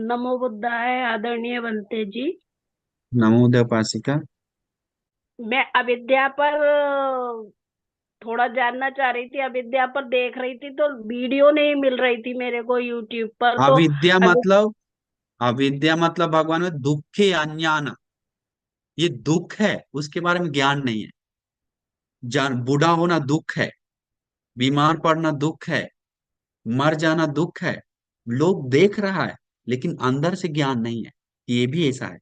नमो बुद्धाय आदरणीय बनते जी। नमोदय उपासिका। मैं अविद्या पर थोड़ा जानना चाह रही थी। अविद्या पर देख रही थी तो वीडियो नहीं मिल रही थी मेरे को यूट्यूब पर तो। अविद्या अवि मतलब अविद्या मतलब भगवान में दुखे अज्ञान। ये दुख है, उसके बारे में ज्ञान नहीं है। जान बूढ़ा होना दुख है, बीमार पड़ना दुख है, मर जाना दुख है। लोग देख रहा है, लेकिन अंदर से ज्ञान नहीं है कि ये भी ऐसा है।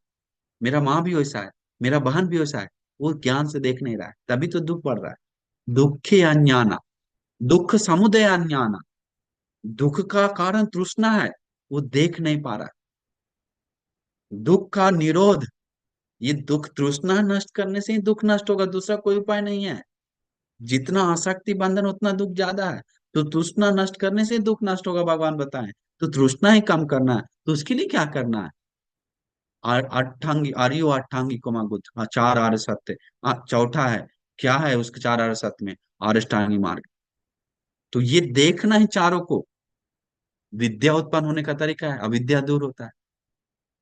मेरा माँ भी वैसा है, मेरा बहन भी वैसा है। वो ज्ञान से देख नहीं रहा है, तभी तो दुख बढ़ रहा है। दुखे अज्ञाना, दुख समुदय अज्ञाना। दुख का कारण तृष्णा है, वो देख नहीं पा रहा है। दुख का निरोध, ये दुख तृष्णा नष्ट करने से ही दुख नष्ट होगा, दूसरा कोई उपाय नहीं है। जितना आसक्ति बंधन उतना दुख ज्यादा है। तो तृष्णा नष्ट करने से ही दुख नष्ट होगा, भगवान बताएं। तो तृष्णा ही कम करना है, तो उसके लिए क्या करना है? अट्ठांगी आर्यो अट्ठांगी को मागुत, चार आर्य सत्य। चौथा है, क्या है उसके चार आर्य सत्य में? आर्यष्टांगी मार्ग। तो ये देखना ही चारों को। विद्या उत्पन्न होने का तरीका है, अविद्या दूर होता है।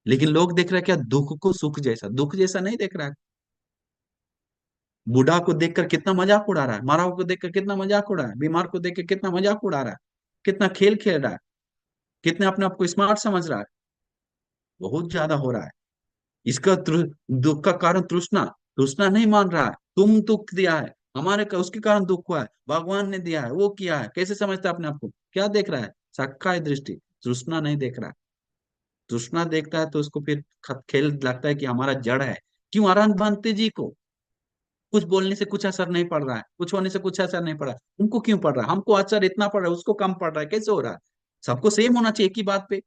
लेकिन लोग देख रहे हैं क्या? दुख को सुख जैसा, दुख जैसा नहीं देख रहा है। बूढ़ा को देखकर कितना मजाक उड़ा रहा है, मरा हुआ को देखकर कितना मजाक उड़ा रहा है, बीमार को देखकर कितना मजाक उड़ा रहा है, कितना खेल खेल रहा है, कितने अपने आप को स्मार्ट समझ रहा है। बहुत ज्यादा हो रहा है। इसका दुख का कारण तृष्णा। तृष्णा नहीं मान रहा है, तुम दुख दिया है हमारे का, उसके कारण दुख हुआ है, भगवान ने दिया है, वो किया है। कैसे समझता है अपने आप को? क्या देख रहा है? सक्का है दृष्टि। तृष्णा नहीं देख रहा है। तृष्णा देखता है तो उसको फिर खेल लगता है कि हमारा जड़ है। क्यों? अरहंत भंते जी को कुछ बोलने से कुछ असर नहीं पड़ रहा है, कुछ होने से कुछ असर नहीं पड़ रहा है, उनको क्यों पड़ रहा है? हमको असर इतना पड़ रहा है, उसको कम पड़ रहा है, कैसे हो रहा है? सबको सेम होना चाहिए एक ही बात पे,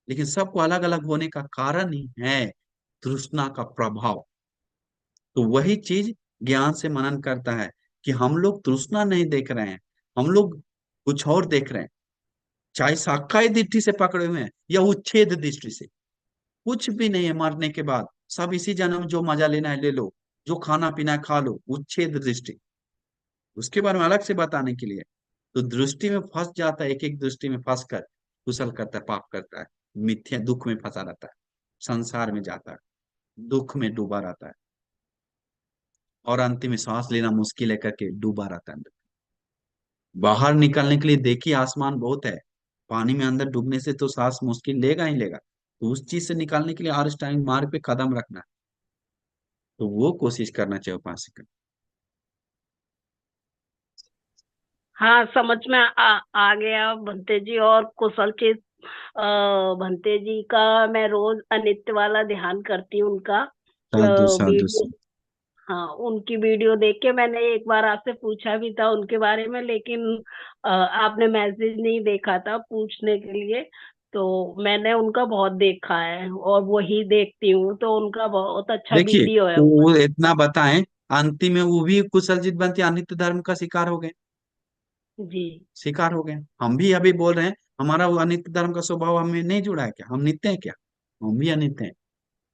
लेकिन सबको अलग अलग होने का कारण ही है तृष्णा का प्रभाव। तो वही चीज ज्ञान से मनन करता है कि हम लोग तृष्णा नहीं देख रहे हैं, हम लोग कुछ और देख रहे हैं। चाहे साक्षात दृष्टि से पकड़े हुए हैं या उच्छेद दृष्टि से, कुछ भी नहीं है। मरने के बाद सब इसी जन्म जो मजा लेना है ले लो, जो खाना पीना है खा लो, उच्छेद दृष्टि। उसके बारे में अलग से बताने के लिए। तो दृष्टि में फंस जाता है, एक एक दृष्टि में फंस कर कुशल करता है, पाप करता है, मिथ्या दुख में फंसा रहता है, संसार में जाता है, दुख में डूबा रहता है, और अंतिम में सांस लेना मुश्किल है करके डूबा रहता है। बाहर निकलने के लिए देखिए आसमान बहुत है, पानी में अंदर डूबने से तो सांस मुश्किल लेगा ही लेगा। तो उस चीज से निकालने के लिए आर टाइम मार्ग पे कदम रखना है। तो वो कोशिश करना चाहिए उपासक। हाँ, समझ में आ गया भंते जी। और कुशल चेत भंते जी का मैं रोज अनित्य वाला ध्यान करती हूँ उनका साधु साधु वीडियो। साधु। हाँ, उनकी वीडियो देख के मैंने एक बार आपसे पूछा भी था उनके बारे में, लेकिन आपने मैसेज नहीं देखा था पूछने के लिए। तो मैंने उनका बहुत देखा है और वही देखती हूँ, तो उनका बहुत अच्छा देखिए, वीडियो है वो। वो इतना बताएं, अंतिम में वो भी कुशलजीत बनते अनित्य धर्म का शिकार हो गए। जी। शिकार हो गए। हम भी अभी बोल रहे हैं, हमारा वो अनित्य धर्म का स्वभाव हमें नहीं जुड़ा है क्या? हम नित्य हैं क्या? हम भी अनित्य हैं।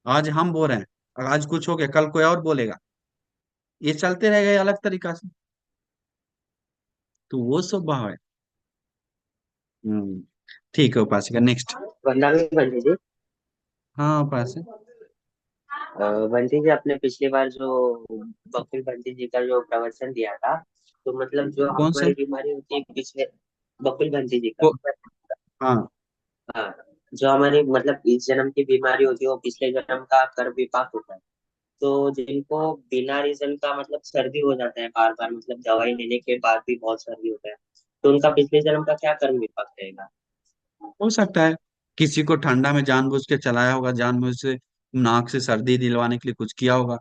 आज हम बोल रहे हैं, आज कुछ हो गया, कल कोई और बोलेगा। ये चलते रहेगा ये अलग तरीका से। तो वो स्वभाव है। हम्म। ठीक है उपासिका, नेक्स्ट। वरना भी बंटी जी। हाँ उपासक। बंटी जी, आपने पिछली बार जो बकुल बंटी जी का जो प्रवचन दिया था, तो मतलब जो कौन सा? हमारी बीमारी होती है पिछले, बकुल बंटी जी का। को, हाँ। हाँ, जो हमारी मतलब इस जन्म की बीमारी होती है वो पिछले जन्म का कर्म विपाक होता है। तो जिनको बिना रीजन का मतलब सर्दी हो जाता है बार बार, मतलब दवाई लेने के बाद भी बहुत सर्दी होता है, तो उनका पिछले जन्म का क्या कर्म विपाक रहेगा? हो सकता है किसी को ठंडा में जानबूझ के चलाया होगा, जानबूझ से नाक से सर्दी दिलवाने के लिए कुछ किया होगा।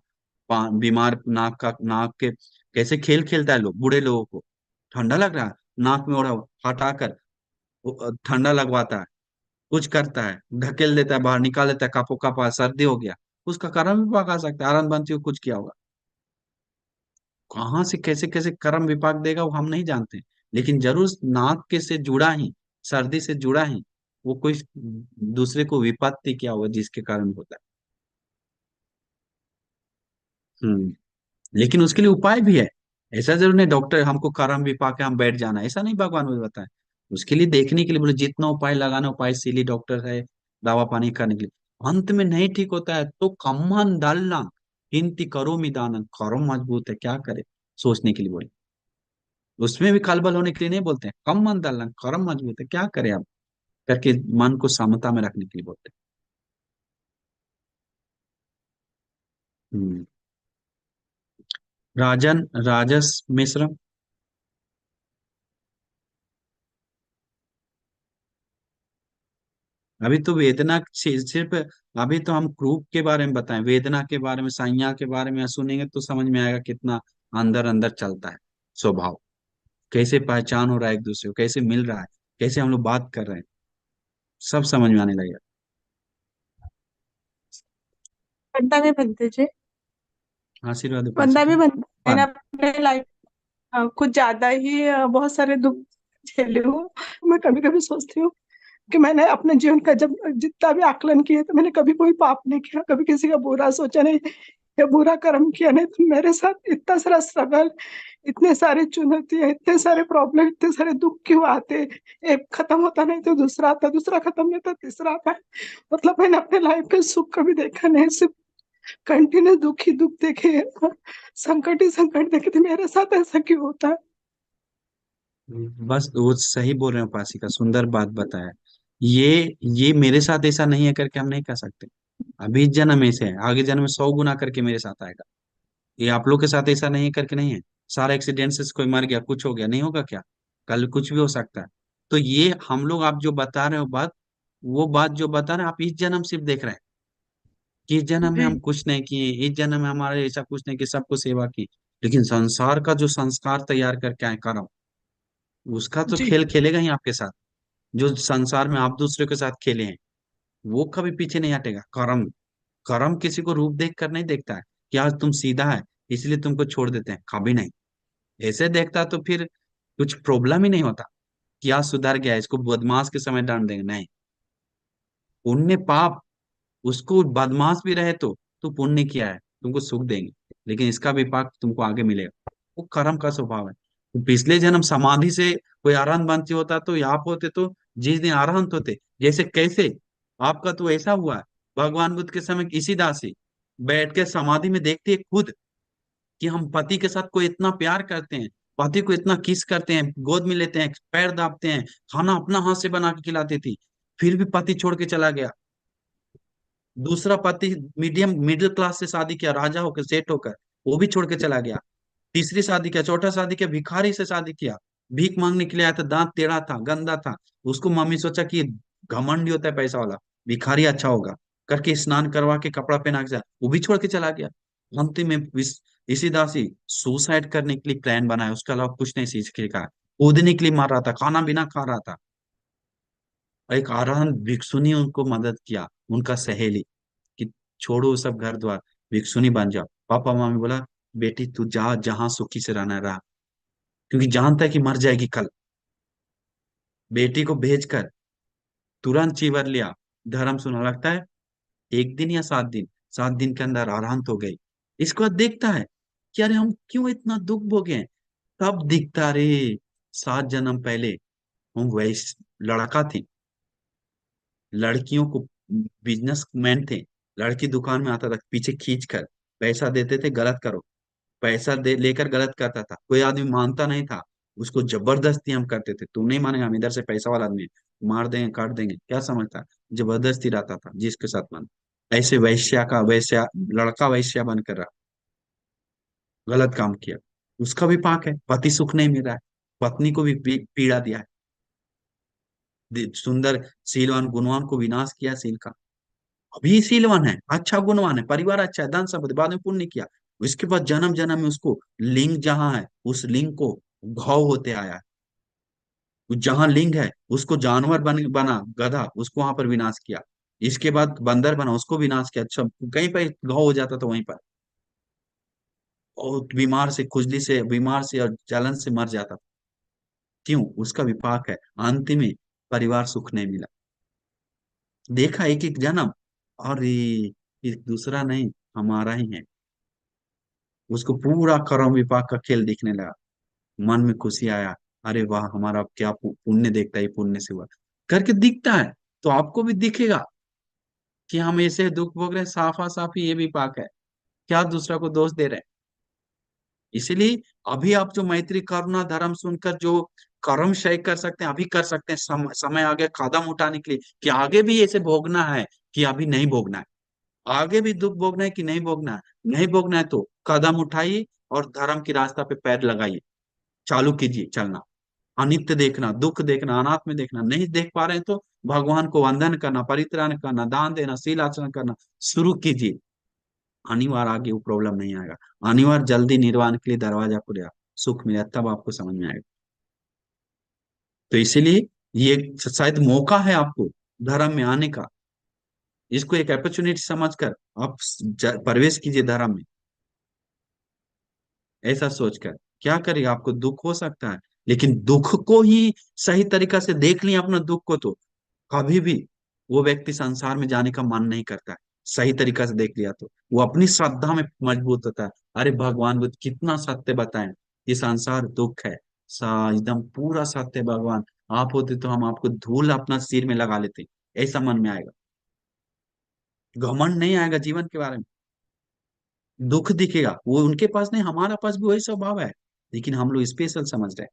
बीमार नाक के कैसे खेल खेलता है लोग, बूढ़े लोगों को ठंडा लग रहा है, नाक में ओढ़ा हटाकर ठंडा लगवाता है, कुछ करता है, ढकेल देता है, बाहर निकाल देता है, कापो कापा सर्दी हो गया। उसका कारण विपाक आ सकता है, आनंद बनती हो कुछ किया होगा। कहाँ से कैसे कैसे कर्म विपाक देगा वो हम नहीं जानते, लेकिन जरूर नाक के से जुड़ा ही, सर्दी से जुड़ा ही वो कोई दूसरे को विपत्ति क्या होगा जिसके कारण होता है। लेकिन उसके लिए उपाय भी है। ऐसा जरूर नहीं डॉक्टर हमको कर्म विपाक है हम बैठ जाना, ऐसा नहीं भगवान मुझे बताए। उसके लिए देखने के लिए बोले जितना उपाय लगाना, उपाय इसीलिए डॉक्टर है, दवा पानी करने के लिए, अंत में नहीं ठीक होता है तो कम्मन डालना, हिंती करो मिदान, करो मजबूत है, क्या करे, सोचने के लिए बोले। उसमें भी खलबल होने के लिए नहीं बोलते हैं, कम मन डालना, कर्म मजबूत है, क्या करे आप, करके मन को समता में रखने के लिए बोलते हैं। राजन राजस मिश्र। अभी तो वेदना सिर्फ, अभी तो हम क्रूप के बारे में बताएं, वेदना के बारे में, संज्ञा के बारे में सुनेंगे तो समझ में आएगा कितना अंदर अंदर चलता है स्वभाव, कैसे पहचान हो रहा है एक दूसरे को, कैसे मिल रहा है, कैसे हम लोग बात कर रहे हैं, सब समझ में आने लगेगा। बंदा भी बनते जे, आशीर्वाद बंदा उपासिका। भी बनता है। मैंने हाँ। अपने लाइफ कुछ ज्यादा ही बहुत सारे दुख झेले हूँ। मैं कभी कभी सोचती हूँ कि मैंने अपने जीवन का जब जितना भी आकलन किया तो मैंने कभी कोई पाप नहीं किया, कभी किसी का बुरा सोचा नहीं या बुरा कर्म किया नहीं। तो मेरे साथ इतना सारा स्ट्रगल, इतने सारे चुनौतियां, इतने सारे प्रॉब्लम, इतने सारे दुख क्यों आते? एक खत्म होता नहीं तो दूसरा आता, दूसरा खत्म नहीं तो तीसरा आता। मतलब मैंने अपने लाइफ में सुख कभी देखा नहीं, सिर्फ कंटिन्यू दुख ही दुख देखे हैं, संकट ही संकट देखे थे। मेरे साथ ऐसा क्यों होता है? बस वो सही बोल रहे हैं उपासिका, सुंदर बात बताया। ये मेरे साथ ऐसा नहीं है करके हम नहीं कह सकते, अभी इस जन्म ऐसे है, आगे जन्म में 100 गुना करके मेरे साथ आएगा। ये आप लोग के साथ ऐसा नहीं है करके नहीं है, सारा एक्सीडेंट से कोई मर गया, कुछ हो गया, नहीं होगा क्या, कल कुछ भी हो सकता है। तो ये हम लोग, आप जो बता रहे हो बात, वो बात जो बता रहे हैं आप इस जन्म सिर्फ देख रहे हैं कि इस जन्म में जी हम कुछ नहीं किए, इस जन्म में हमारे ऐसा कुछ नहीं कि सबको सेवा की, लेकिन संसार का जो संस्कार तैयार करके आए कर, उसका तो जी खेल खेलेगा ही आपके साथ। जो संसार में आप दूसरे के साथ खेले हैं वो कभी पीछे नहीं हटेगा। कर्म, कर्म किसी को रूप देख कर नहीं देखता है कि आज तुम सीधा है इसलिए तुमको छोड़ देते हैं, कभी नहीं। ऐसे देखता तो फिर कुछ प्रॉब्लम ही नहीं होता कि आज सुधर गया, इसको बदमाश के समय डांट देंगे, नहीं। पुण्य पाप, उसको बदमाश भी रहे तो पुण्य किया है, तुमको सुख देंगे, लेकिन इसका विपाक तुमको आगे मिलेगा। वो कर्म का स्वभाव है। तो पिछले जन्म समाधि से कोई अरहंत बनते होता तो आप होते तो जिस दिन अरहंत होते, जैसे कैसे आपका तो ऐसा हुआ है, भगवान बुद्ध के समय इसी दासी बैठ के समाधि में देखती है खुद कि हम पति के साथ को इतना प्यार करते हैं, पति को इतना किस करते हैं, गोद में लेते हैं, पैर दाबते हैं, खाना अपना हाथ से बना के खिलाती थी, फिर भी पति छोड़ के चला गया। दूसरा पति मिडिल क्लास से शादी किया, राजा होकर सेठ होकर, वो भी छोड़ के चला गया। तीसरी शादी किया, चौथा शादी किया, भिखारी से शादी किया, भीख मांगने के लिए आया था, दांत टेढ़ा था, गंदा था, उसको मम्मी सोचा कि घमंडी होता है पैसा वाला, भिखारी अच्छा होगा, करके स्नान करवा के कपड़ा पहना के वो भी छोड़ के चला गया। अंतिम में इसी दासी सुसाइड करने के लिए प्लान बनाया, उसके अलावा कुछ नहीं सीख के कहा, कूदने के लिए मार रहा था, खाना बिना खा रहा था। एक अरहंत भिक्षुनी उनको मदद किया, उनका सहेली, कि छोड़ो वो सब घर द्वार, भिक्षुनी बन जाओ। पापा मम्मी बोला बेटी तू जा, जहां सुखी से रहना रहा, क्योंकि जानता है कि मर जाएगी कल। बेटी को भेजकर तुरंत चीवर लिया, धर्म सुना, लगता है 1 दिन या 7 दिन, 7 दिन के अंदर अरहंत हो गई। इसको बाद देखता है कि अरे हम क्यों इतना दुख भोगे हैं, तब दिखता रे 7 जन्म पहले हम वैस लड़का थे, लड़कियों को बिजनेसमैन थे, लड़की दुकान में आता था, पीछे खींच कर पैसा देते थे, गलत करो, पैसा दे लेकर गलत करता था, कोई आदमी मानता नहीं था, उसको जबरदस्ती हम करते थे, तुम नहीं मानेगा, हम इधर से पैसा वाला आदमी है, मार देंगे काट देंगे, क्या समझता है, जबरदस्ती रहता था जिसके साथ मान। ऐसे वैश्या का वैश्या, लड़का वैश्या बनकर रहा, गलत काम किया, उसका भी पाक है, पति सुख नहीं मिल रहा है, पत्नी को भी पीड़ा दिया है, सुंदर शीलवान गुणवान को विनाश किया शील का, अभी शीलवान है, अच्छा गुणवान है, परिवार अच्छा है, धन संपत्ति, बाद में पुण्य किया, उसके बाद जन्म जन्म में उसको लिंग जहां है उस लिंग को घाव होते आया है, जहां लिंग है उसको जानवर बना गधा, उसको वहां पर विनाश किया, इसके बाद बंदर बना उसको विनाश किया, अच्छा कहीं पर घाव हो जाता तो वहीं पर, और बीमार से, खुजली से, बीमार से और जलन से मर जाता, क्यों, उसका विपाक है, अंतिम में परिवार सुख नहीं मिला। देखा एक एक जन्म, और ये दूसरा नहीं, हमारा ही है। उसको पूरा कर्म विपाक का खेल दिखने लगा, मन में खुशी आया, अरे वाह हमारा क्या पुण्य देखता है, ये पुण्य से हुआ करके दिखता है, तो आपको भी दिखेगा कि हम ऐसे दुख भोग रहे हैं, साफा साफी ये भी पाक है, क्या दूसरा को दोष दे रहे हैं। इसीलिए अभी आप जो मैत्री करुणा धर्म सुनकर जो कर्म क्षय कर सकते हैं अभी कर सकते हैं। समय आ गया कदम उठाने के लिए कि आगे भी ऐसे भोगना है कि अभी नहीं भोगना है, आगे भी दुख भोगना है कि नहीं भोगना है। नहीं भोगना है तो कदम उठाइए और धर्म की रास्ता पे पैर लगाइए, चालू कीजिए चलना। अनित्य देखना, दुख देखना, अनात्म देखना, नहीं देख पा रहे हैं तो भगवान को वंदन करना, परित्राण करना, दान देना, शील आचरण करना शुरू कीजिए। अनिवार्य आगे वो प्रॉब्लम नहीं आएगा, अनिवार्य जल्दी निर्वाण के लिए दरवाजा खुलेगा, सुख मिलेगा, तब आपको समझ में आएगा। तो इसीलिए ये शायद मौका है आपको धर्म में आने का, इसको एक अपॉर्चुनिटी समझकर आप प्रवेश कीजिए धर्म में। ऐसा सोचकर क्या करेगा, आपको दुख हो सकता है, लेकिन दुख को ही सही तरीका से देख लिया अपना दुख को, तो कभी भी वो व्यक्ति संसार में जाने का मन नहीं करता है। सही तरीका से देख लिया तो वो अपनी श्रद्धा में मजबूत होता है। अरे भगवान बुद्ध कितना सत्य बताएं, ये संसार दुख है, एकदम पूरा सत्य भगवान, आप होते तो हम आपको धूल अपना सिर में लगा लेते। ऐसा मन में आएगा, घमंड नहीं आएगा जीवन के बारे में। दुख दिखेगा, वो उनके पास नहीं, हमारा पास भी वही स्वभाव है, लेकिन हम लोग स्पेशल समझ रहे हैं।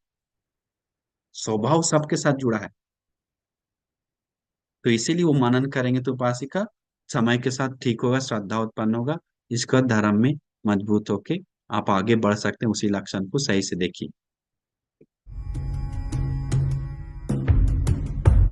स्वभाव सबके साथ जुड़ा है। तो इसीलिए वो मनन करेंगे तो उपासिका समय के साथ ठीक होगा, श्रद्धा उत्पन्न होगा, इसका धर्म में मजबूत होके आप आगे बढ़ सकते हैं। उसी लक्षण को सही से देखिए।